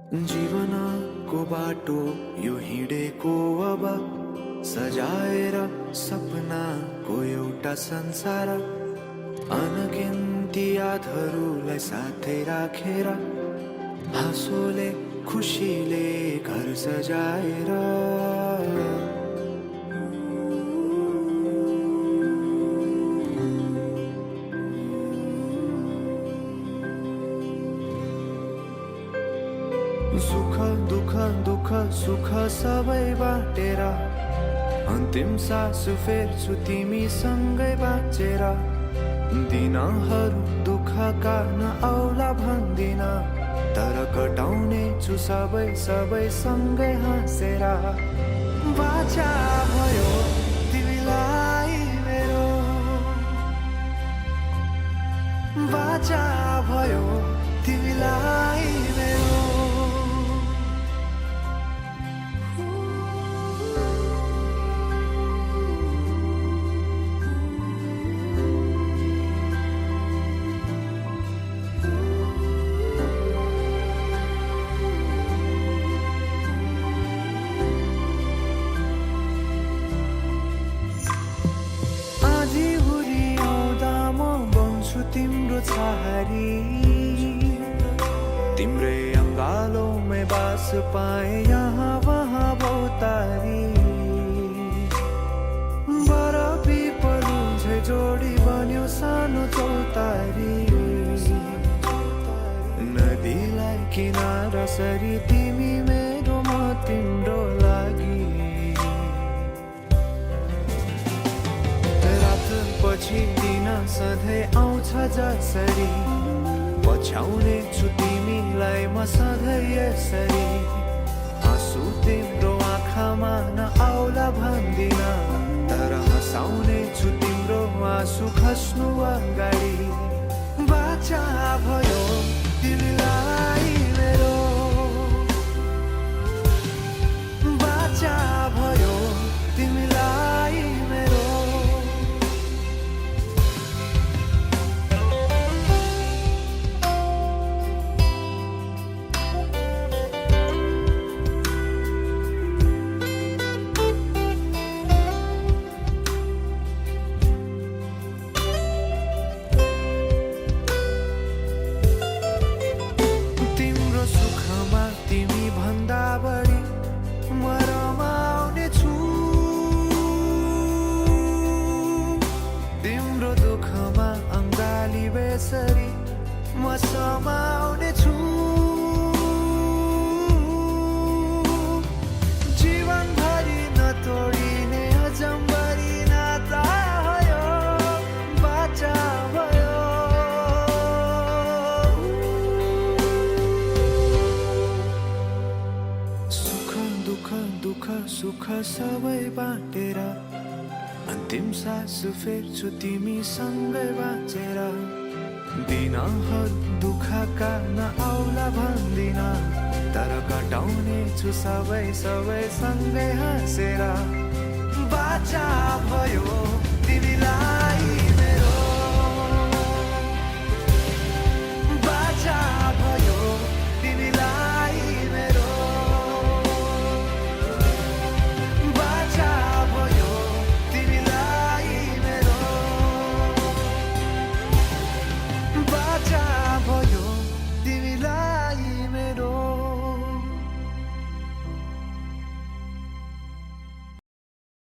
जीवनको बाटो यो हिँडेको अब सजाएर सपनाको एउटा संसार, अनगिन्ती यादहरूलाई साथै राखेर हाँसोले खुसीले घर सजाएर सुख दुःख दुःख सुख सबै बाटेर अन्तिम सास फेर्छु तिमीसँगै बाँचेर। दिनहरू दुःखका नआउला भन्दिन, तर कटाउने छु सबै सबै सँगै हाँसेर। बाचा भयो तिमीलाई मेरो, बाचा भयो तिमीलाई मेरो। तिम्रो छहारी तिम्रै अङ्गालोमै बास पाए यहाँ वहाँ बहुतारी। बरफी पलु झै जोडी बन्यो सानो चौतारी, नदीलाई किनारा सरी तिमी मेरो म तिम्रो लागि। रात पछि दिन सधैँ आउँछ जसरी, पछ्याउने छु तिमीलाई म सधैँ यसरी। आँसु तिम्रो आँखामा नआउला भन्दिन, तर हँसाउने छु तिम्रो आँसु खस्नु अगाडि। बाचा भयो तिमीलाई मेरो, बाचा भयो तिमीलाई मेरो। बेसरी म समाउने छु, जीवनभरि नतोडिने अजम्बरी नाता भयो। बाचा भयो सुख दुःख दुःख सुख सबै बाटेर अन्तिम सास फेर्छु तिमीसँगै बाँचेर। दिनहरू दुःखका नआउला भन्दिन, तर कटाउने छु सबै सबै सँगै हाँसेर। बाचा भयो तिमीलाई